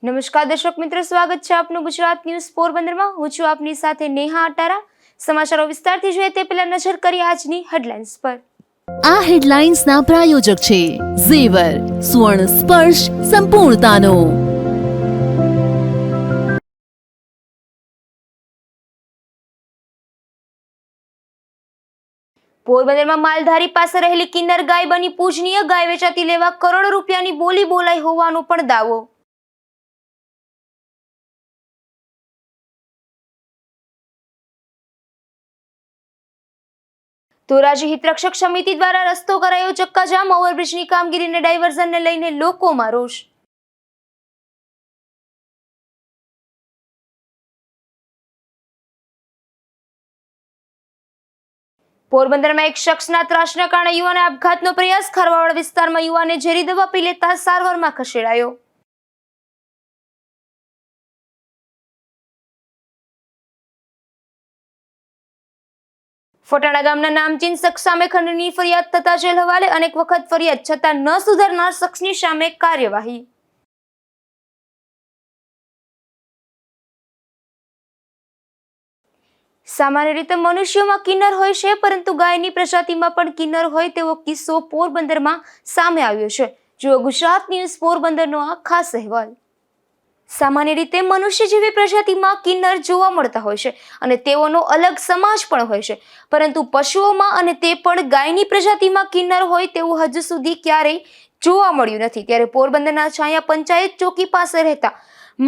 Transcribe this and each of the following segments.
નમસ્કાર દર્શક મિત્રો, સ્વાગત છે આપનું ગુજરાત ન્યૂઝ પોરબંદરમાં। હું છું આપની સાથે નેહા અટારા। સમાચારો વિસ્તારથી જોઈએ તે પહેલા નજર કરીએ આજની હેડલાઇન્સ પર। આ હેડલાઇન્સના પ્રાયોજક છે ઝેવર, સુવર્ણ સ્પર્શ સંપૂર્ણતાનો। પોરબંદરમાં માલધારી પાસે રહેલી કિન્નર ગાય બની પૂજનીય। ગાય વેચાતી લેવા કરોડો રૂપિયાની બોલી બોલાઈ હોવાનો પણ દાવો। ધોરાજી હિતરક્ષક સમિતિ દ્વારા રસ્તો કરાયો ચક્કાજામ। ઓવરબ્રિજની કામગીરીને ડાયવર્ઝનને લઈને લોકોમાં રોષ। પોરબંદરમાં એક શખ્સના ત્રાસના કારણે યુવાને આપઘાતનો પ્રયાસ। ખારવાવાડ વિસ્તારમાં યુવાને ઝેરી દવા પી લેતા સારવારમાં ખસેડાયો। ફટાણા ગામના નામચીન શખ્સ સામે ખંડની ફરિયાદ થતા જેલ હવાલે। અનેક વખત ફરિયાદ છતાં ન સુધરનાર શખ્સની સામે કાર્યવાહી। સામાન્ય રીતે મનુષ્યોમાં કિન્નર હોય છે, પરંતુ ગાયની પ્રજાતિમાં પણ કિન્નર હોય તેવો કિસ્સો પોરબંદરમાં સામે આવ્યો છે। જુઓ ગુજરાત ન્યૂઝ પોરબંદરનો આ ખાસ અહેવાલ। સામાન્ય રીતે મનુષ્ય જેવી પ્રજાતિમાં કિન્નર જોવા મળતા હોય છે અને તેઓનો અલગ સમાજ પણ હોય છે, પરંતુ પશુઓમાં અને તે પણ ગાયની પ્રજાતિમાં કિન્નર હોય તેવું હજુ સુધી ક્યારેય જોવા મળ્યું નથી। ત્યારે પોરબંદરના છાયા પંચાયત ચોકી પાસે રહેતા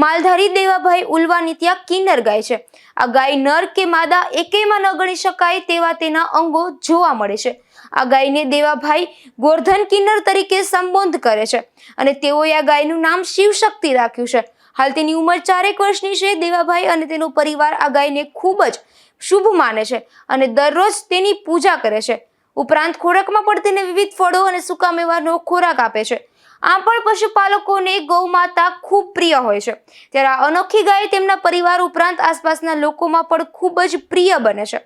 માલધારી દેવાભાઈ ઉલવાની ત્યાં કિન્નર ગાય છે। આ ગાય નર કે માદા એકેયમાં ન ગણી શકાય તેવા તેના અંગો જોવા મળે છે। આ ગાયને દેવાભાઈ ગોરધન કિન્નર તરીકે સંબોધ કરે છે અને તેઓએ આ ગાયનું નામ શિવશક્તિ રાખ્યું છે। હાલ તેની ઉંમર 4 વર્ષની છે। દેવાભાઈ અને તેનો પરિવાર આ ગાયને ખૂબ જ શુભ માને છે અને દરરોજ તેની પૂજા કરે છે। ઉપરાંત ખોરાકમાં પણ તેને વિવિધ ફળો અને સૂકા મેવાનો ખોરાક આપે છે। આમ પણ પશુપાલકોને ગૌ માતા ખૂબ પ્રિય હોય છે। ત્યારે આ અનોખી ગાય તેમના પરિવાર ઉપરાંત આસપાસના લોકોમાં પણ ખૂબ જ પ્રિય બને છે।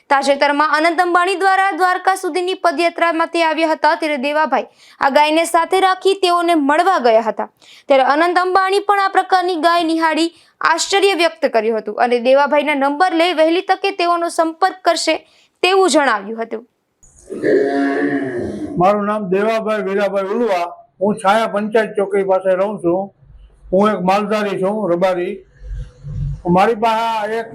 તાજેતરમાં અનંત અંબાણી દ્વારા દ્વારકા સુધીની પદયાત્રામાં તે આવ્યા હતા, ત્યારે દેવાભાઈ આ ગાયને સાથે રાખી તેઓને મળવા ગયા હતા। ત્યારે અનંત અંબાણી પણ આ પ્રકારની ગાય નિહાળી આશ્ચર્ય વ્યક્ત કર્યું હતું અને દેવાભાઈના નંબર લઈ વહેલી તકે તેઓનો સંપર્ક કરશે તેવું જણાવ્યું હતું। મારું નામ દેવાભાઈ વીરાભાઈ ઉલવા। હું છાયા પંચાયત ચોકી પાસે રહું છું। હું એક માલધારી છું, રબારી। મારી પાસે એક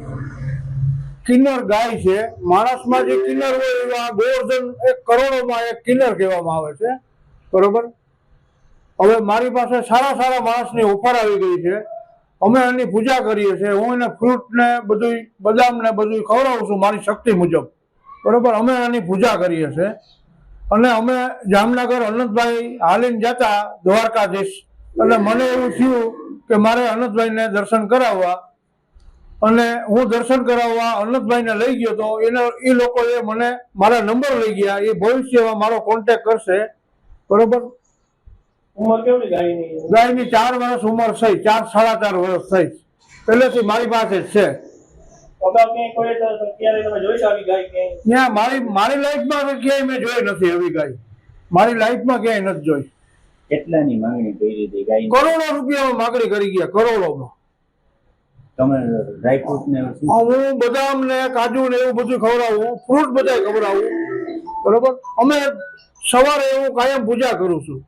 કિન્નર ગાય છે। માણસમાં જે કિન્નર હોય એવા ગોવર્ધન એક કરોડોમાં એક કિન્નર કહેવામાં આવે છે, બરોબર। હવે મારી પાસે સારા સારા માણસની ઓફર આવી ગઈ છે। અમે એની પૂજા કરીએ છીએ। હું એને ફ્રૂટ ને બધું, બદામ ને બધું ખવડાવું છું મારી શક્તિ મુજબ, બરોબર। અમે એની પૂજા કરીએ છીએ અને અમે જામનગર અનંતભાઈ હાલીને જતા દ્વારકાધીશ, અને મને એવું થયું કે મારે અનંતભાઈને દર્શન કરાવવા, અને હું દર્શન કરાવવા અનંતભાઈને લઈ ગયો તો એ લોકોએ મને મારા નંબર લઈ ગયા। એ ભવિષ્યમાં મારો કોન્ટેક્ટ કરશે, બરોબર। ઉંમર કેવડી ગાયની? ગાયની 4 વર્ષ ઉંમર થઈ, 4 સાડા 4 વર્ષ થઈ, પહેલેથી મારી પાસે જ છે। મારી લાઈફમાં ક્યાંય મેં જોઈ નથી આવી ગાય। મારી લાઈફમાં ક્યાંય નથી જોઈ। કેટલાની માંગણી કરી હતી ગાય? કરોડો રૂપિયામાં માંગણી કરી ગયા, કરોડોમાં। તમે ડ્રાય ફ્રૂટ ને હું બદામ ને કાજુ ને એવું બધું ખવડાવું, ફ્રૂટ બધા ખવડાવું, બરોબર। અમે સવારે એવું કાયમ પૂજા કરું છું।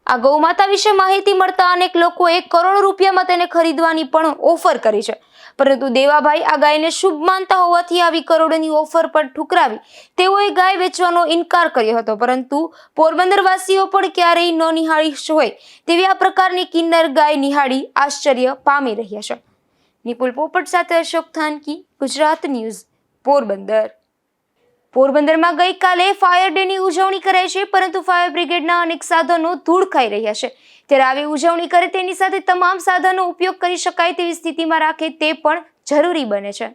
આ ગૌમાતા વિશે માહિતી મળતા અનેક લોકોએ કરોડો રૂપિયામાં તેને ખરીદવાની પણ ઓફર કરી છે, પરંતુ દેવાભાઈ આ ગાયને શુભ માનતા હોવાથી આવી કરોડોની ઓફર પર ઠુકરાવી તેઓએ ગાય વેચવાનો ઇનકાર કર્યો હતો। પરંતુ પોરબંદરવાસીઓ પણ ક્યારેય ન નિહાળી હોય તેવી આ પ્રકારની કિન્નર ગાય નિહાળી આશ્ચર્ય પામી રહ્યા છે। નિપુલ પોપટ સાથે અશોક થાનકી, ગુજરાત ન્યૂઝ, પોરબંદર। પોરબંદરમાં ગઈકાલે ફાયર ડેની ઉજવણી કરાઈ છે, પરંતુ ફાયર બ્રિગેડના અનેક સાધનો ધૂળ ખાઈ રહ્યા છે। ત્યારે આવી ઉજવણી કરે તેની સાથે તમામ સાધનો ઉપયોગ કરી શકાય તેવી સ્થિતિમાં રાખે તે પણ જરૂરી બને છે।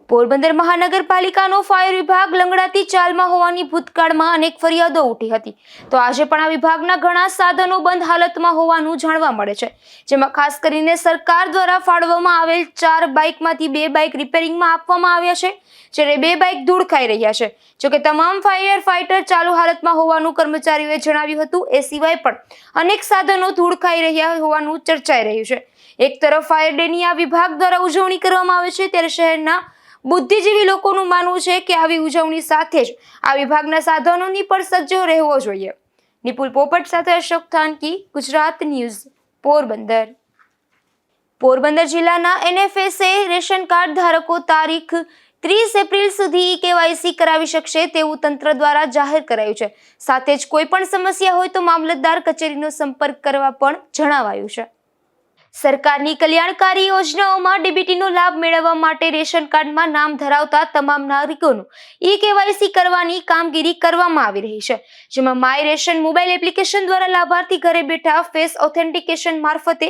પોરબંદર મહાનગરપાલિકાનો ફાયર વિભાગ લંગડાતી ચાલમાં હોવાની ભૂતકાળમાં અનેક ફરિયાદો ઉઠી હતી, તો આજે પણ આ વિભાગના ઘણા સાધનો બંધ હાલતમાં હોવાનું જાણવા મળે છે, જેમાં ખાસ કરીને સરકાર દ્વારા ફાળવવામાં આવેલ 4 બાઇકમાંથી 2 બાઇક રિપેરિંગમાં આપવામાં આવ્યા છે, જ્યારે 2 બાઇક ધૂળ ખાઈ રહ્યા છે. જોકે તમામ ફાયર ફાઇટર ચાલુ હાલતમાં હોવાનું કર્મચારીઓએ જણાવ્યું હતું. એ સિવાય પણ અનેક સાધનો ધૂળ ખાઈ રહ્યા હોવાનું ચર્ચાઈ રહ્યું છે. એક તરફ ફાયર ડેની આ વિભાગ દ્વારા ઉજવણી કરવામાં આવે છે, ત્યારે શહેરના બુદ્ધિજીવી લોકોનું માનવું છે કે આવી ઉજવણી સાથે જ આ વિભાગના સાધનોની પણ સજ્જો રહેવો જોઈએ. નિપુલ પોપટ સાથે અશોક થાનકી, ગુજરાત ન્યૂઝ, પોરબંદર. પોરબંદર જિલ્લાના NFSA રેશન કાર્ડ ધારકો તારીખ 30 એપ્રિલ સુધી KYC કરાવી શકશે તેવું તંત્ર દ્વારા જાહેર કરાયું છે. સાથે જ કોઈ પણ સમસ્યા હોય તો મામલતદાર કચેરીનો સંપર્ક કરવા પણ જણાવાયું છે. સરકારની કલ્યાણકારી યોજનાઓમાં DBTનો લાભ મેળવવા માટે રેશન કાર્ડમાં નામ ધરાવતા તમામ નાગરિકોનું KYC કરવાની કામગીરી કરવામાં આવી રહી છે, જેમાં માય રેશન મોબાઈલ એપ્લિકેશન દ્વારા લાભાર્થી ઘરે બેઠા ફેસ ઓથેન્ટિકેશન મારફતે,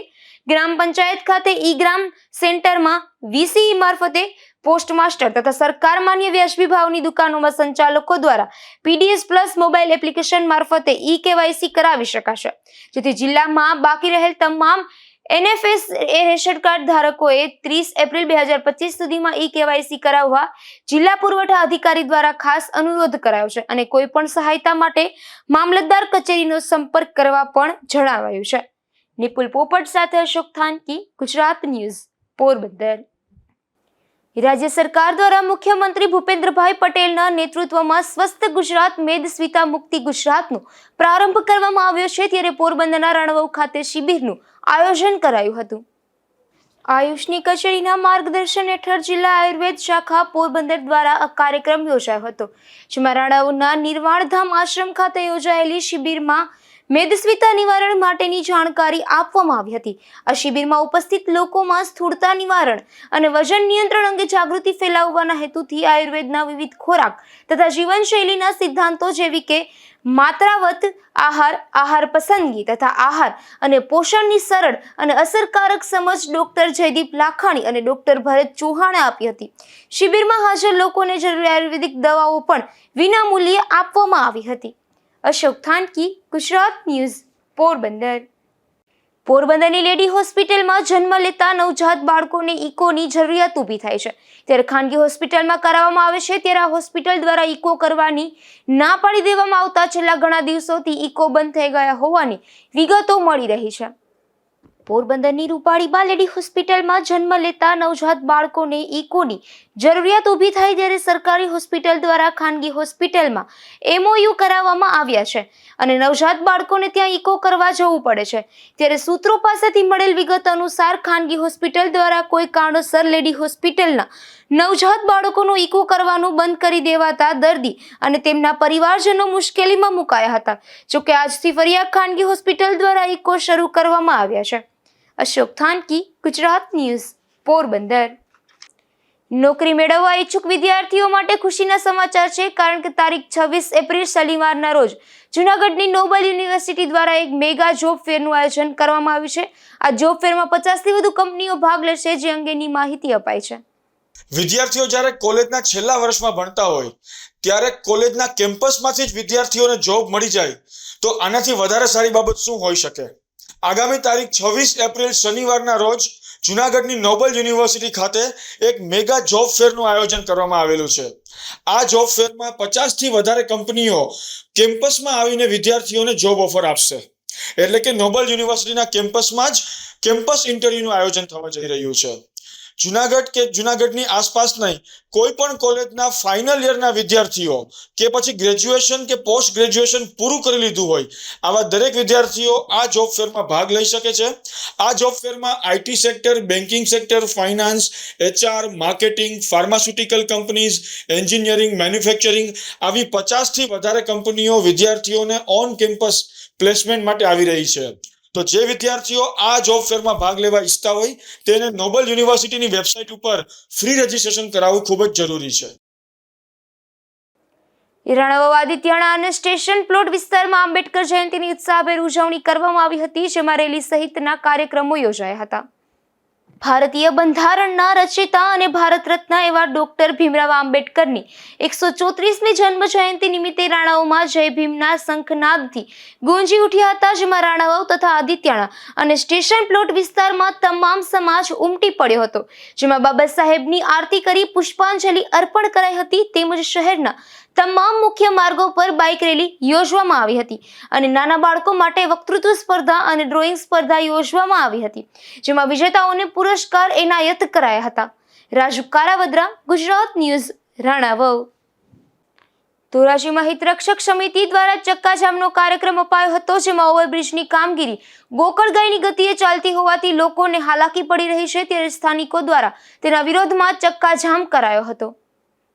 ગ્રામ પંચાયત ખાતે ગ્રામ સેન્ટરમાં VCE મારફતે, પોસ્ટ માસ્ટર તથા સરકાર માન્ય વ્યાજબી ભાવની દુકાનોમાં સંચાલકો દ્વારા PDS પ્લસ મોબાઈલ એપ્લિકેશન મારફતે KYC કરાવી શકાશે, જેથી જિલ્લામાં બાકી રહેલ તમામ NFSA રેશન કાર્ડ ધારકોએ 30 એપ્રિલ 2025 સુધીમાં KYC કરાવવા જિલ્લા પુરવઠા અધિકારી દ્વારા ખાસ અનુરોધ કરાયો છે અને કોઈ પણ સહાયતા માટે મામલતદાર કચેરીનો સંપર્ક કરવા પણ જણાવાયું છે. નિપુલ પોપટ સાથે અશોક થાનકી, ગુજરાત ન્યૂઝ, પોરબંદર. રાજ્ય સરકાર દ્વારા મુખ્યમંત્રી ભૂપેન્દ્રભાઈ પટેલના નેતૃત્વમાં સ્વસ્થ ગુજરાત મેદસ્વીતા મુક્તિ ગુજરાતનો પ્રારંભ કરવામાં આવ્યો છે, ત્યારે પોરબંદરના રણવવ ખાતે શિબિરનું આયોજન કરાયું હતું. આયુષની કચેરીના માર્ગદર્શન હેઠળ જિલ્લા આયુર્વેદ શાખા પોરબંદર દ્વારા આ કાર્યક્રમ યોજાયો હતો, જેમાં રણવના નિર્વાણધામ આશ્રમ ખાતે યોજાયેલી શિબિરમાં મેદસ્વીતા નિવારણ માટેની જાણકારી આપવામાં આવી હતી. આ શિબિરમાં ઉપસ્થિત લોકોમાં સ્થૂળતા નિવારણ અને વજન નિયંત્રણ અંગે જાગૃતિ ફેલાવવાના હેતુથી આયુર્વેદના વિવિધ ખોરાક તથા જીવનશૈલીના સિદ્ધાંતો જેવી કે માત્રાવત આહાર, આહાર પસંદગી તથા આહાર અને પોષણની સરળ અને અસરકારક સમજ ડોક્ટર જયદીપ લાખાણી અને ડોક્ટર ભરત ચૌહાણે આપી હતી. શિબિરમાં હાજર લોકોને જરૂરી આયુર્વેદિક દવાઓ પણ વિનામૂલ્યે આપવામાં આવી હતી. અશોક થાનકી, ગુજરાત ન્યૂઝ, પોરબંદર. પોરબંદરની લેડી હોસ્પિટલમાં જન્મ લેતા નવજાત બાળકોને ઇકોની જરૂરિયાત ઊભી થાય છે, ત્યારે ખાનગી હોસ્પિટલમાં કરાવવામાં આવે છે, ત્યારે આ હોસ્પિટલ દ્વારા ઇકો કરવાની ના પાડી દેવામાં આવતા છેલ્લા ઘણા દિવસોથી ઇકો બંધ થઈ ગયા હોવાની વિગતો મળી રહી છે. પોરબંદરની રૂપાળીબા લેડી હોસ્પિટલમાં જન્મ લેતા નવજાત બાળકોને ઇકોની જરૂરિયાત ઊભી થાય, ત્યારે સરકારી હોસ્પિટલ દ્વારા ખાનગી હોસ્પિટલમાં MOU કરાવવામાં આવ્યા છે અને નવજાત બાળકોને ત્યાં ઇકો કરવા જવું પડે છે. ત્યારે સૂત્રો પાસેથી મળેલ વિગત અનુસાર ખાનગી હોસ્પિટલ દ્વારા કોઈ કારણોસર લેડી હોસ્પિટલના નવજાત બાળકોનો ઇકો કરવાનું બંધ કરી દેવાતા દર્દી અને તેમના પરિવારજનો મુશ્કેલીમાં મુકાયા હતા. જોકે આજથી ફરી આ ખાનગી હોસ્પિટલ દ્વારા ઇકો શરૂ કરવામાં આવ્યા છે. અશોક થાનકી, ગુજરાત ન્યૂઝ, પોરબંદર. નોકરી મેળવવા ઈચ્છુક વિદ્યાર્થીઓ માટે ખુશીના સમાચાર છે, કારણ કે તારીખ 26 એપ્રિલ શનિવારના રોજ જૂનાગઢની નોબલ યુનિવર્સિટી દ્વારા એક મેગા જોબ ફેરનું આયોજન કરવામાં આવ્યું છે. આ જોબ ફેરમાં 50થી વધુ કંપનીઓ ભાગ લેશે, જે અંગેની માહિતી અપાઈ છે. વિદ્યાર્થીઓ જ્યારે કોલેજના છેલ્લા વર્ષમાં ભણતા હોય ત્યારે કોલેજના કેમ્પસમાંથી જ વિદ્યાર્થીઓને જોબ મળી જાય તો આનાથી વધારે સારી બાબત શું હોઈ શકે. આગામી તારીખ 26 એપ્રિલ શનિવારના રોજ જૂનાગઢની નોબલ યુનિવર્સિટી ખાતે એક મેગા જોબ ફેરનું આયોજન કરવામાં આવેલું છે. આ જોબ ફેરમાં 50થી વધારે કંપનીઓ કેમ્પસમાં આવીને વિદ્યાર્થીઓને જોબ ઓફર આપશે. એટલે કે નોબલ યુનિવર્સિટીના કેમ્પસમાં જ કેમ્પસ ઇન્ટરવ્યુનું આયોજન થવા જઈ રહ્યું છે. જૂનાગઢ કે જૂનાગઢની આસપાસ નહીં, કોઈ પણ કોલેજના ફાઇનલ યરના વિદ્યાર્થીઓ કે પછી ગ્રેજ્યુએશન કે પોસ્ટ ગ્રેજ્યુએશન પૂરું કરી લીધું હોય આવા દરેક વિદ્યાર્થીઓ આ જોબ ફેરમાં ભાગ લઈ શકે છે. આ જોબ ફેરમાં IT sector, banking sector, finance, HR, marketing, pharmaceutical companies, engineering, manufacturing આવી 50થી વધારે કંપનીઓ વિદ્યાર્થીઓને ઓન કેમ્પસ પ્લેસમેન્ટ માટે આવી રહી છે. તો જે વિદ્યાર્થીઓ આ જોબ ફેરમાં ભાગ લેવા ઈચ્છતા હોય તેને નોબલ યુનિવર્સિટીની વેબસાઇટ ઉપર ફ્રી રજીસ્ટ્રેશન કરાવવું ખૂબ જ જરૂરી છે. રણવવ આદિત્યાણા અને સ્ટેશન પ્લોટ વિસ્તારમાં આંબેડકર જયંતિની ઉત્સાહભેર ઉજવણી કરવામાં આવી હતી, જેમાં રેલી સહિતના કાર્યક્રમો યોજાયા હતા. ભારતીય બંધારણના રચયિતા અને ભારત રત્ન એવા ડોક્ટર ભીમરાવ આંબેડકરની 134મી જન્મ જયંતિ નિમિત્તે રાણાઓમાં જય ભીમના શંખનાદથી ગુંજી ઉઠ્યા હતા, જેમાં રાણાવાવ તથા આદિત્યાણા અને સ્ટેશન પ્લોટ વિસ્તારમાં તમામ સમાજ ઉમટી પડ્યો હતો, જેમાં બાબા સાહેબની આરતી કરી પુષ્પાંજલિ અર્પણ કરાઈ હતી. તેમજ શહેરના તમામ મુખ્ય માર્ગો પર બાઇક રેલી યોજવામાં આવી હતી અને નાના બાળકો માટે વક્તૃત્વ સ્પર્ધા અને ડ્રોઈંગ સ્પર્ધા યોજવામાં આવી હતી, જેમાં વિજેતાઓને પુરસ્કાર એનાયત કરાયા હતા. રાજુ કારાવદ્રા, ગુજરાત ન્યૂઝ, રાણાવાવ. ધોરાજીમાં હિતરક્ષક સમિતિ દ્વારા ચક્કાજામનો કાર્યક્રમ અપાયો હતો, જેમાં ઓવરબ્રિજની કામગીરી ગોકળગાયની ગતિએ ચાલતી હોવાથી લોકોને હાલાકી પડી રહી છે, ત્યારે સ્થાનિકો દ્વારા તેના વિરોધમાં ચક્કાજામ કરાયો હતો.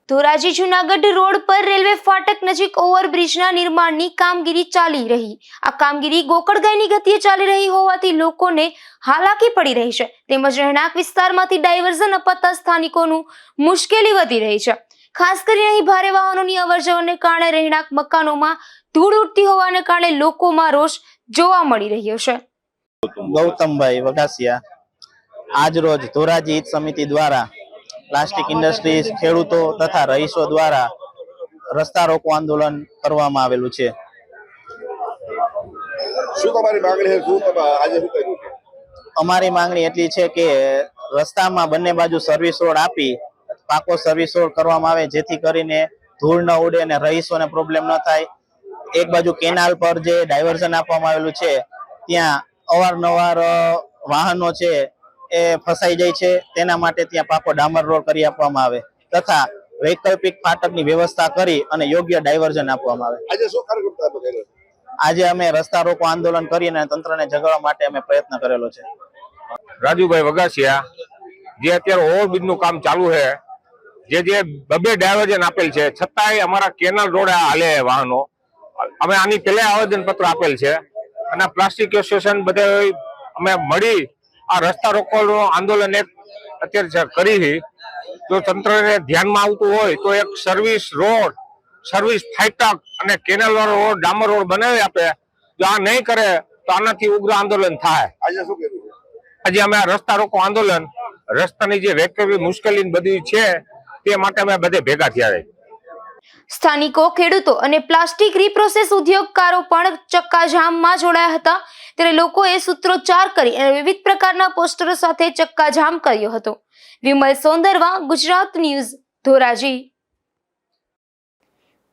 ધોરાજી જુનાગઢ રોડ પર રેલવે ફાટક નજીક ઓવરબ્રિજના નિર્માણની કામગીરી ચાલી રહી. આ કામગીરી ગોકળગાયની ગતિએ ચાલી રહી હોવાથી લોકોને હાલાકી પડી રહી છે, તેમજ રહેણાંક વિસ્તારમાંથી ડાયવર્ઝન અપાતા સ્થાનિકોનું મુશ્કેલી વધી રહી છે. ખાસ કરીને અહીં ભારે વાહનોની અવરજવરને કારણે રહેણાંક મકાનોમાં ધૂળ ઉડતી હોવાને કારણે લોકોમાં રોષ જોવા મળી રહ્યો છે. ગૌતમભાઈ વઘાસિયા. આજ રોજ ધોરાજી હિત સમિતિ દ્વારા પ્લાસ્ટિક ઇન્ડસ્ટ્રીઝ, ખેડૂતો તથા રહીશો દ્વારા રસ્તા રોકો આંદોલન કરવામાં આવેલું છે. શું તમારી માંગણી છે? શું તમે આજે શું કર્યું છે? અમારી માંગણી એટલી છે કે રસ્તામાં બંને બાજુ સર્વિસ રોડ આપી પાકો સર્વિસ રોડ કરવામાં આવે, જેથી કરીને ધૂળ ન ઉડે અને રહીશોને પ્રોબ્લેમ ન થાય. એક બાજુ કેનાલ પર જે ડાયવર્ઝન આપવામાં આવેલું છે ત્યાં અવારનવાર વાહનો છે એ ફસાઈ જાય છે, તેના માટે ત્યાં પાકો ડામર રોડ કરી આપવામાં આવે તથા વૈકલ્પિક ફાટકની વ્યવસ્થા કરી અને યોગ્ય ડાયવર્ઝન આપવામાં આવે. આજે શું કાર્યક્રમ તમે કર્યો? આજે અમે રસ્તા રોકો આંદોલન કરીને તંત્રને જગાડવા માટે અમે પ્રયત્ન કરેલો છે. રાજુભાઈ વઘાસિયા. જે અત્યારે ઓવરબ્રિજનું કામ ચાલુ છે, જે બબે ડાયવર્ઝન આપેલ છે, છતાંય અમારા કેનાલ રોડ હાલે વાહનો. અમે આની પહેલા આવેદન પત્ર આપેલ છે અને પ્લાસ્ટિક એસોસિએશન બધા અમે મળી આ રસ્તા રોકોનું આંદોલન એક અત્યારે કરી. જો તંત્રને ધ્યાનમાં આવતું હોય તો એક સર્વિસ રોડ, સર્વિસ ફાટક અને કેનાલ વાળો રોડ, ડામર રોડ બનાવી આપે. જો આ નહીં કરે તો આનાથી ઉગ્ર આંદોલન થાય. આજે શું કર્યું છે? આજે અમે આ રસ્તા રોકો આંદોલન, રસ્તાની જે વૈકલ્પિક મુશ્કેલી બધી છે તે માટે અમે બધે ભેગા થયા છે. સ્થાનિકો, ખેડૂતો અને પ્લાસ્ટિક રીપ્રોસેસ ઉદ્યોગકારો પણ ચક્કાજામમાં જોડાયા હતા, ત્યારે લોકોએ સૂત્રોચ્ચાર કરી અને વિવિધ પ્રકારના પોસ્ટરો સાથે ચક્કાજામ કર્યો હતો. વિમલ સોંદરવા, ગુજરાત ન્યૂઝ, ધોરાજી.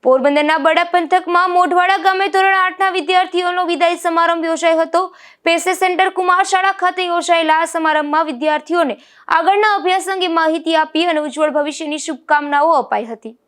પોરબંદરના બડા પંથકમાં મોઢવાડા ગામે ધોરણ 8ના વિદ્યાર્થીઓનો વિદાય સમારંભ યોજાયો હતો. પેસે સેન્ટર કુમાર શાળા ખાતે યોજાયેલા આ સમારંભમાં વિદ્યાર્થીઓને આગળના અભ્યાસ અંગે માહિતી આપી અને ઉજ્જવળ ભવિષ્યની શુભકામનાઓ અપાઈ હતી.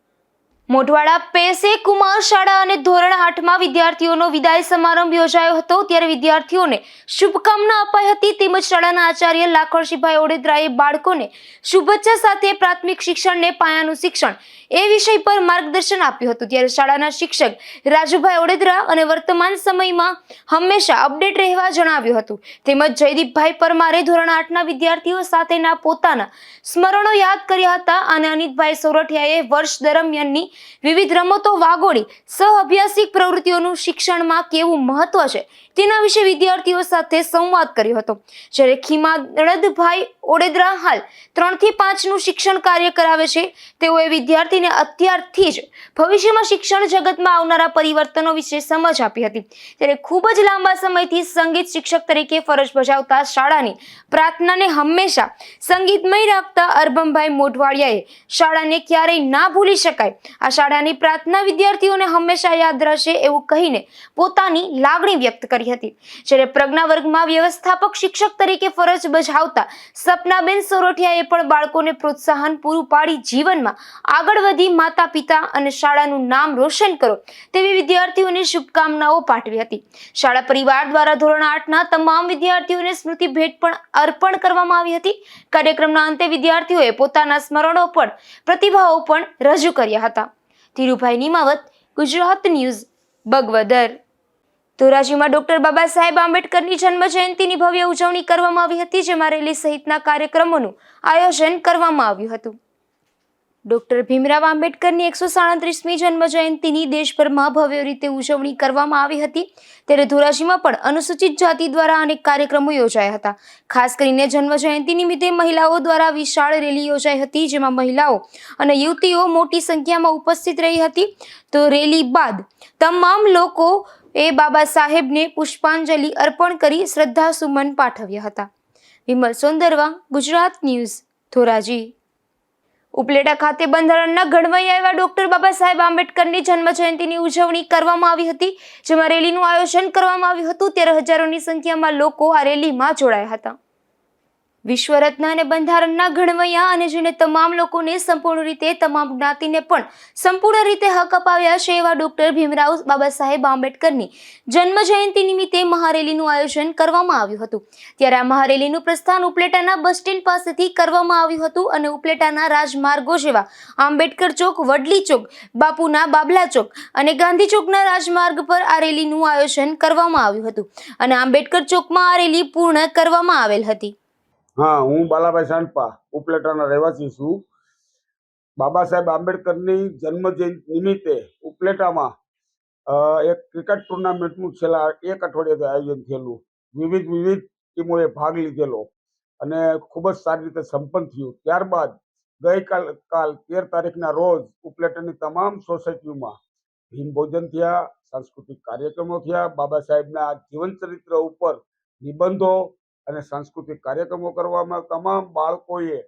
મોઢવાડા પેસે કુમાર શાળા અને ધોરણ 8માં વિદ્યાર્થીઓનો વિદાય સમારંભ યોજાયો હતો, ત્યારે વિદ્યાર્થીઓને શુભકામના અપાઈ હતી. તેમજ શાળાના આચાર્ય લાખણજીભાઈ ઓડેદરાએ બાળકોને શુભેચ્છા સાથે પ્રાથમિક શિક્ષણને પાયાનું શિક્ષણ એ વિષય પર માર્ગદર્શન આપ્યું હતું. ત્યારે શાળાના શિક્ષક રાજુભાઈ ઓડેદરા અને વર્તમાન સમયમાં હંમેશા અપડેટ રહેવા જણાવ્યું હતું. તેમજ જયદીપભાઈ પરમારે ધોરણ 8ના વિદ્યાર્થીઓ સાથેના પોતાના સ્મરણો યાદ કર્યા હતા અને અનિતભાઈ સોરઠિયાએ વર્ષ દરમિયાનની વિવિધ રમતો વાગોળી સહઅભ્યાસિક પ્રવૃત્તિઓનું શિક્ષણમાં કેવું મહત્વ છે તેના વિશે વિદ્યાર્થીઓ સાથે સંવાદ કર્યો હતો. જ્યારે ખીમાદભાઈ ઓડેદરા હાલ 3 થી 5નું શિક્ષણ કાર્ય કરાવે છે. તેઓએ વિદ્યાર્થીને અત્યારથી જ ભવિષ્યમાં શિક્ષણ જગતમાં આવનારા પરિવર્તનો વિશે સમજ આપી હતી. ત્યારે ખૂબ જ લાંબા સમયથી સંગીત શિક્ષક તરીકે ફરજ બજાવતા શાળાની પ્રાર્થનાને હંમેશા સંગીતમય રાખતા અરબમભાઈ મોઢવાડિયાએ શાળાને ક્યારેય ના ભૂલી શકાય, આ શાળાની પ્રાર્થના વિદ્યાર્થીઓને હંમેશા યાદ રહેશે એવું કહીને પોતાની લાગણી વ્યક્ત કરી હતી. જ્યારે પ્રજ્ઞા વર્ગમાં વ્યવસ્થાપક શિક્ષક તરીકે ફરજ બજાવતા સપનાબેન સોરઠિયાએ પણ બાળકોને પ્રોત્સાહન પૂરું પાડી જીવનમાં આગળ વધી માતા પિતા અને શાળાનું નામ રોશન કરો તેવી વિદ્યાર્થીઓને શુભકામનાઓ પાઠવી હતી. શાળા પરિવાર દ્વારા ધોરણ 8ના તમામ વિદ્યાર્થીઓને સ્મૃતિ ભેટ પણ અર્પણ કરવામાં આવી હતી. કાર્યક્રમના અંતે વિદ્યાર્થીઓએ પોતાના સ્મરણો પણ પ્રતિભાવો પણ રજૂ કર્યા હતા. ધીરુભાઈ નિમાવત, ગુજરાત ન્યૂઝ, બગવદર. ધોરાજીમાં ડોક્ટર બાબા સાહેબ આંબેડકરની જન્મ જયંતિની ભવ્ય ઉજવણી કરવામાં આવી હતી, જેમાં રેલી સહિતના કાર્યક્રમોનું આયોજન કરવામાં આવ્યું હતું. ડોક્ટર ભીમરાવ આંબેડકરની 137મી જન્મ જયંતિની દેશભરમાં ભવ્ય રીતે ઉજવણી કરવામાં આવી હતી, ત્યારે ધોરાજીમાં પણ અનુસૂચિત જાતિ દ્વારા અનેક કાર્યક્રમો યોજાયા હતા. ખાસ કરીને જન્મ જયંતિ નિમિત્તે મહિલાઓ દ્વારા વિશાળ રેલી યોજાઈ હતી, જેમાં મહિલાઓ અને યુવતીઓ મોટી સંખ્યામાં ઉપસ્થિત રહી હતી. તો રેલી બાદ તમામ લોકોએ બાબા સાહેબને પુષ્પાંજલિ અર્પણ કરી શ્રદ્ધાસુમન પાઠવ્યા હતા. વિમલ સોંદરવા, ગુજરાત ન્યૂઝ, ધોરાજી. ઉપલેટા ખાતે બંધારણના ઘડવૈયા એવા ડોક્ટર બાબા સાહેબ આંબેડકરની જન્મ જયંતિની ઉજવણી કરવામાં આવી હતી, જેમાં રેલીનું આયોજન કરવામાં આવ્યું હતું. ત્યારે હજારોની સંખ્યામાં લોકો આ રેલીમાં જોડાયા હતા. વિશ્વરત્ન અને બંધારણના ઘડવૈયા અને જેને તમામ લોકોને સંપૂર્ણ રીતે, તમામ જ્ઞાતિને પણ સંપૂર્ણ રીતે હક અપાવ્યા છે એવા ડોક્ટર ભીમરાવ બાબા સાહેબ આંબેડકરની જન્મ જયંતિ નિમિત્તે મહારેલીનું આયોજન કરવામાં આવ્યું હતું. ત્યારે આ મહારેલીનું પ્રસ્થાન ઉપલેટાના બસ સ્ટેન્ડ પાસેથી કરવામાં આવ્યું હતું અને ઉપલેટાના રાજમાર્ગો જેવા આંબેડકર ચોક, વડલી ચોક, બાપુના બાબલા ચોક અને ગાંધી ચોકના રાજમાર્ગ પર આ રેલીનું આયોજન કરવામાં આવ્યું હતું અને આંબેડકર ચોકમાં આ રેલી પૂર્ણ કરવામાં આવેલ હતી. હા, હું બાલાભાઈ સાંડપા ઉપલેટાના રહેવાસી છું. બાબા સાહેબ આંબેડકરની જન્મ જયંતિ નિમિત્તે ઉપલેટામાં એક ક્રિકેટ ટુર્નામેન્ટનું છેલ્લા એક અઠવાડિયાથી આયોજન થયેલું. વિવિધ ટીમોએ ભાગ લીધેલો અને ખૂબ જ સારી રીતે સંપન્ન થયું. ત્યારબાદ ગઈકાલ 13 તારીખના રોજ ઉપલેટાની તમામ સોસાયટીઓમાં ભીમ ભોજન થયા, સાંસ્કૃતિક કાર્યક્રમો થયા. બાબા સાહેબના જીવન ચરિત્ર ઉપર નિબંધો અને સાંસ્કૃતિક કાર્યક્રમો કરવામાં તમામ બાળકોએ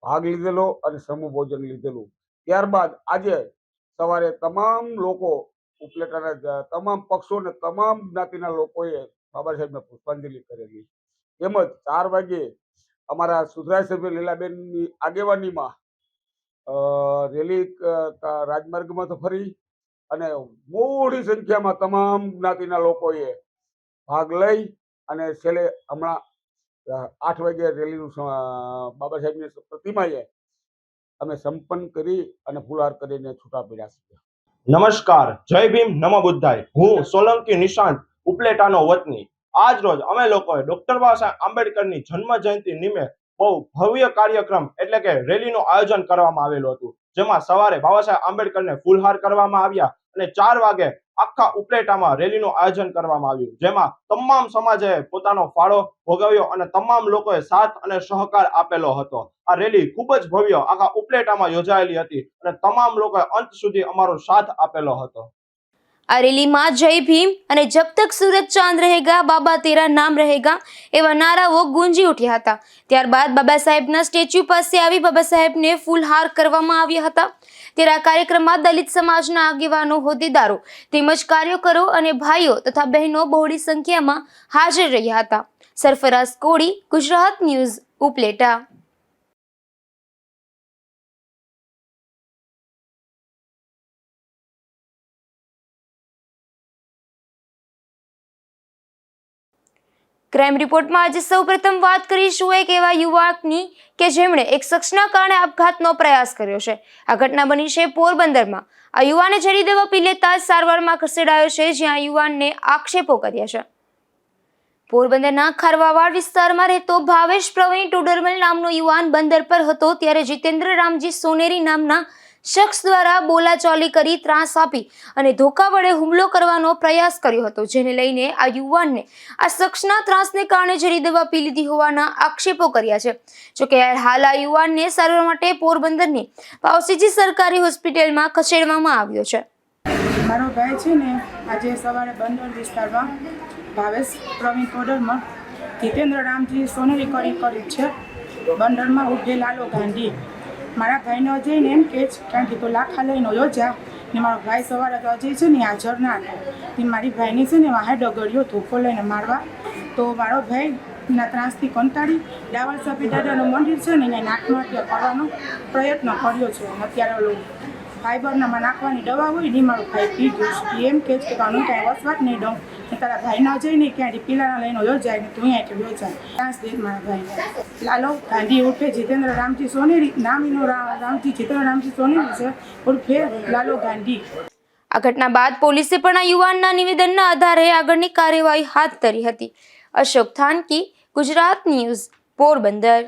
ભાગ લીધેલો અને સમૂહ ભોજન લીધેલું. ત્યારબાદ આજે સવારે તમામ લોકો, ઉપલેટાના તમામ પક્ષો અને તમામ જ્ઞાતિના લોકોએ બાબા સાહેબને પુષ્પાંજલિ કરેલી. તેમજ 4 વાગ્યે અમારા સુધરાઈ સભ્ય લીલાબેનની આગેવાનીમાં રેલી રાજમાર્ગમાં તો ફરી અને મોટી સંખ્યામાં તમામ જ્ઞાતિના લોકોએ ભાગ લઈ અને છેલ્લે હમણાં 8 વાગ્યે રેલીનું બાબા સાહેબની પ્રતિમાએ અમે સંપન્ન કરી અને ફુલહાર કરીને છૂટા પડ્યા છીએ. નમસ્કાર, જય ભીમ, નમો બુદ્ધાય. હું સોલંકી નિશાંત, ઉપલેટાનો વતની. આજ રોજ અમે લોકોએ ડોક્ટર બાબા સાહેબ આંબેડકરની જન્મ જયંતિ નિમિત્તે બહુ ભવ્ય કાર્યક્રમ એટલે કે રેલીનું આયોજન કરવામાં આવેલું હતું, જેમાં સવારે બાબા સાહેબ આંબેડકરને ફૂલહાર કરવામાં આવ્યા અને 4 વાગે આખા ઉપલેટામાં રેલીનું આયોજન કરવામાં આવ્યું, જેમાં તમામ સમાજે પોતાનો ફાળો ભોગવ્યો અને તમામ લોકોએ સાથ અને સહકાર આપેલો હતો. આ રેલી ખૂબ જ ભવ્ય આખા ઉપલેટામાં યોજાયેલી હતી અને તમામ લોકોએ અંત સુધી અમારો સાથ આપેલો હતો. આ રેલીમાં જય ભીમ અને જબ તક સૂરજ ચાંદ રહેગા બાબા તેરા નામ રહેગા એવા નારાઓ ગુંજી ઉઠ્યા હતા. ત્યારબાદ બાબા સાહેબના સ્ટેચ્યુ પાસે આવી બાબા સાહેબને ફૂલહાર કરવામાં આવ્યા હતા. ત્યારે આ કાર્યક્રમમાં દલિત સમાજના આગેવાનો, હોદ્દેદારો તેમજ કાર્યકરો અને ભાઈઓ તથા બહેનો બહોળી સંખ્યામાં હાજર રહ્યા હતા. સરફરાઝ કોડી, ગુજરાત ન્યૂઝ, ઉપલેટા. ક્રાઇમ રિપોર્ટમાં આજે સૌપ્રથમ વાત કરીશું એક એવા યુવકની કે જેમણે એક શખ્સના કારણે આપઘાતનો પ્રયાસ કર્યો છે. આ ઘટના બની છે પોરબંદરમાં. આ યુવાને ઝેરી દવા પી લેતા સારવારમાં ખસેડાયો છે, જ્યાં યુવાનને આક્ષેપો કર્યા છે. પોરબંદરના ખારવાવાડ વિસ્તારમાં રહેતો ભાવેશ પ્રવીણ ટોડરમલ નામનો યુવાન બંદર પર હતો, ત્યારે જીતેન્દ્ર રામજી સોનેરી નામના શખ્સ દ્વારા બોલાચાલી કરી ત્રાસ આપી અને ધોકા વડે હુમલો કરવાનો પ્રયાસ કર્યો હતો, જેને લઈને આ યુવાનને આ શખ્સના ત્રાસને કારણે ઝેરી દવા પી લીધી હોવાના આક્ષેપો કર્યા છે. જોકે હાલ આ યુવાનને સારવાર માટે પોરબંદરની પાવસીજી સરકારી હોસ્પિટલમાં ખસેડવામાં આવ્યો છે. મારો ભાઈ છે ને આજે સવારે બંદર વિસ્તારમાં ભાવેશ પ્રવીણ ટોડરમલ જીતેન્દ્ર રામજી સોનેરી કરી છે બંદરમાં ઉભે લાલો ગાંધી. મારા ભાઈને અજયને એમ કે કારણ કે તો લાખા લઈને યોજા ને મારો ભાઈ સવારે તો અજય છે ને હાજર ના હતો. તે મારી ભાઈની છે ને વાહે ડગડ્યો ધોકો લઈને મારવા, તો મારો ભાઈના ત્રાસથી કંટાળી ડાવર સાપી દાદાનું મંદિર છે ને અહીંયા નાકમાં કરવાનો પ્રયત્ન કર્યો છે. અત્યારે ફાઈબરમાં નાખવાની દવા હોય ને મારો ભાઈ પી ગયો. એમ કે હું કાંઈ વસવાટ નહીં દઉં ને તારા ભાઈના જઈને ક્યાંય પીલાના લઈને યોજાય ને તું અહીંયા યોજાય. ત્રાસ દે મારા ભાઈને. લાલો ગાંધી ઉર્ફે જીતેન્દ્ર રામજી સોનેરી, નામીનો રામજી જીતેન્દ્ર રામજી સોનેરી છે, ઉર્ફે લાલો ગાંધી. આ ઘટના બાદ પોલીસે પણ આ યુવાનના નિવેદનના આધારે આગળની કાર્યવાહી હાથ ધરી હતી. અશોક થાનકી, ગુજરાત ન્યૂઝ, પોરબંદર.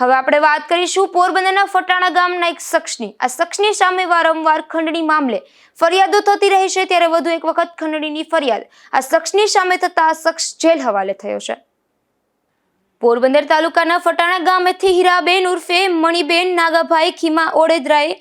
હવે આપણે વાત કરીશું પોરબંદરના ફટાણા ગામના એક શખ્સની. આ શખ્સની સામે વારંવાર ખંડણી મામલે ફરિયાદો થતી રહે છે, ત્યારે વધુ એક વખત ખંડણીની ફરિયાદ આ શખ્સની સામે થતા આ શખ્સ જેલ હવાલે થયો છે. પોરબંદર તાલુકાના ફટાણા ગામેથી હીરાબેન ઉર્ફે મણિબેન નાગાભાઈ ખીમા ઓડેદરાએ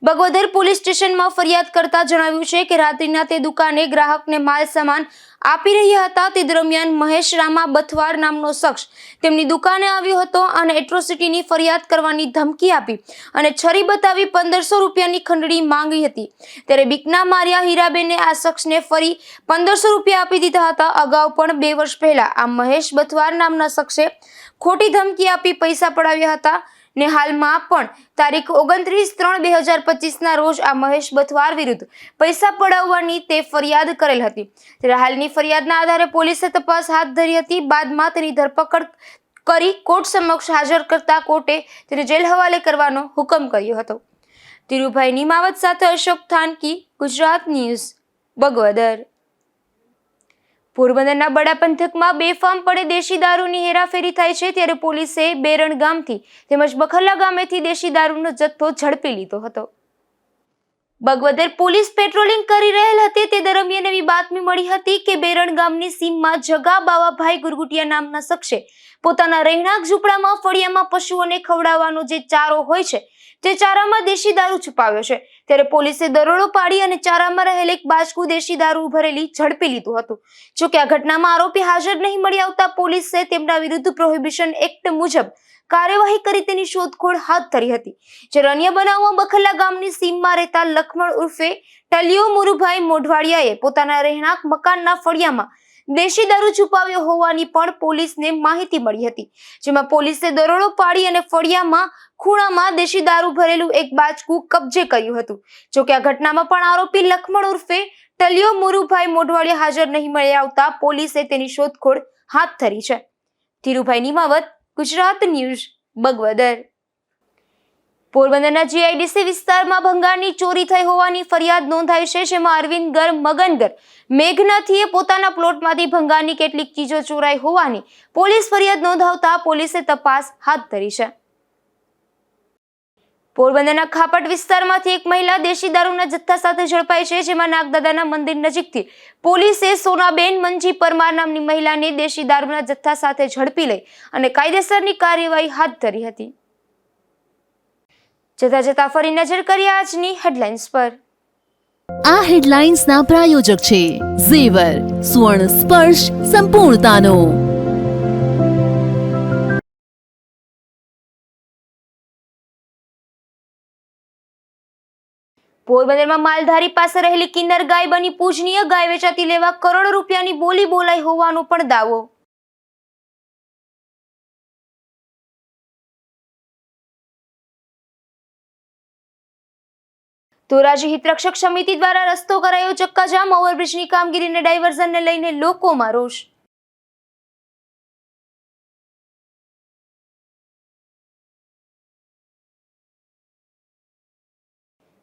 બગવદર પોલીસ સ્ટેશનમાં ફરિયાદ કરતા જણાવ્યું છે કે રાત્રિના તે દુકાને ગ્રાહકને માલ સામાન આપી રહ્યા હતા. તે દરમિયાન મહેશ રામા બથવાર નામનો શખ્સ તેમની દુકાને આવ્યો હતો અને એટ્રોસિટીની ફરિયાદ કરવાની ધમકી આપી અને છરી બતાવી 1500 રૂપિયાની ખંડણી માંગી હતી. ત્યારે બીકના માર્યા હીરાબેને આ શખ્સને ફરી 1500 રૂપિયા આપી દીધા હતા. અગાઉ પણ 2 વર્ષ પહેલા આ મહેશ બથવાર નામના શખ્સે ખોટી ધમકી આપી પૈસા પડાવ્યા હતા ને હાલમાં પણ તારીખ 29/3/2025 રોજ આ મહેશ બથવાર વિરુદ્ધ પૈસા પડાવવાની તે ફરિયાદ કરેલ હતી. ત્યારે હાલની ફરિયાદના આધારે પોલીસે તપાસ હાથ ધરી હતી. બાદમાં તેની ધરપકડ કરી કોર્ટ સમક્ષ હાજર કરતા કોર્ટે તેને જેલ હવાલે કરવાનો હુકમ કર્યો હતો. ધીરુભાઈ નિમાવત સાથે અશોક થાનકી, ગુજરાત ન્યૂઝ, બગવદર. પોરબંદરના બડા પંથકમાં બેફામપણે દેશી દારૂની હેરાફેરી થાય છે, ત્યારે પોલીસે બેરણ ગામથી તેમજ બખરલા ગામેથી દેશી દારૂનો જથ્થો ઝડપી લીધો હતો. બગવદર પોલીસ પેટ્રોલિંગ કરી રહેલ હતી તે દરમિયાન એવી બાતમી મળી હતી કે બેરણ ગામની સીમમાં જગા બાવાભાઈ ગુરગુટિયા નામના શખ્સે પોતાના રહેણાંક ઝૂંપડામાં ફળિયામાં પશુઓને ખવડાવવાનો જે ચારો હોય છે તે ચારામાં દેશી દારૂ છુપાવ્યો છે. ત્યારે પોલીસે દરોડો પાડી અને ચારામાં રહેલ એક બાચકું દેશી દારૂ ભરેલી ઝડપી લીધું હતું. જોકે આ ઘટનામાં આરોપી હાજર નહીં મળી આવતા પોલીસે તેમના વિરુદ્ધ પ્રોહિબિશન એક્ટ મુજબ કાર્યવાહી કરી તેની શોધખોળ હાથ ધરી હતી. જ્યારે અન્ય બનાવમાં બખરલા ગામની સીમમાં રહેતા લખમણ ઉર્ફે ટલિયો મુરુભાઈ મોઢવાડિયાએ પોતાના રહેણાંક મકાનના ફળિયામાં દેશી દારૂ છુપાવ્યો હોવાની પણ પોલીસને માહિતી મળી હતી. જેમાં પોલીસે દરોડો પાડી અને ફળિયામાં ખૂણામાં દેશી દારૂ ભરેલું એક બાચકું કબજે કર્યું હતું. જોકે આ ઘટનામાં પણ આરોપી લખમણ ઉર્ફે ટલિયો મુરુભાઈ મોઢવાડિયા હાજર નહીં મળી આવતા પોલીસે તેની શોધખોળ હાથ ધરી છે. ધીરુભાઈ નિમાવત, ગુજરાત ન્યૂઝ, બગવદર. પોરબંદરના જીઆઈડીસી વિસ્તારમાં ભંગારની ચોરી થઈ હોવાની ફરિયાદ નોંધાઈ છે, જેમાં અરવિંદગર મગનગર મેઘનાથીએ પોતાના પ્લોટમાંથી ભંગારની કેટલીક ચીજો ચોરાઈ હોવાની પોલીસ ફરિયાદ નોંધાવતા પોલીસે તપાસ હાથ ધરી છે. પોરબંદરના ખાપટ વિસ્તારમાંથી એક મહિલા દેશી દારૂના જથ્થા સાથે ઝડપાઈ છે, જેમાં નાગદાદાના મંદિર નજીકથી પોલીસે સોનાબેન મંજી પરમાર નામની મહિલાને દેશી દારૂના જથ્થા સાથે ઝડપી લઈ અને કાયદેસરની કાર્યવાહી હાથ ધરી હતી. જતા જતા ફરી નજર કરીએ આજની હેડલાઇન્સ પર. આ હેડલાઇન્સના પ્રાયોજક છે ઝેવર, સુવર્ણ સ્પર્શ સંપૂર્ણતાનો. પોરબંદરમાં માલધારી પાસે રહેલી કિન્નર ગાય બની પૂજનીય. ગાય વેચાતી લેવા કરોડો રૂપિયાની બોલી બોલાઈ હોવાનો પણ દાવો. ધોરાજી હિતરક્ષક સમિતિ દ્વારા રસ્તો કરાયો ચક્કાજામ. ઓવરબ્રિજની કામગીરીને ડાયવર્ઝનને લઈને લોકોમાં રોષ.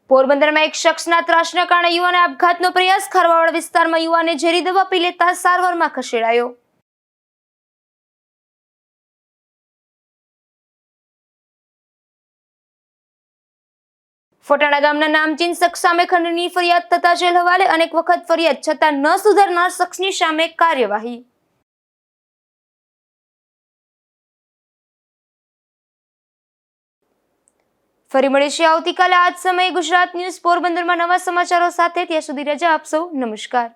પોરબંદરમાં એક શખ્સના ત્રાસના કારણે યુવાને આપઘાતનો પ્રયાસ. ખારવાવાડ વિસ્તારમાં યુવાને ઝેરી દવા પી લેતા સારવારમાં ખસેડાયો. ફટાણા ગામના નામચીન શખ્સ સામે ખંડણીની ફરિયાદ થતા જેલ હવાલે. અનેક વખત ફરિયાદ છતાં ન સુધારનાર શખ્સની સામે કાર્યવાહી. ફરી મળીશું આવતીકાલે આ જ સમયે ગુજરાત ન્યૂઝ પોરબંદરમાં નવા સમાચારો સાથે. ત્યાં સુધી રજા આપશો. નમસ્કાર.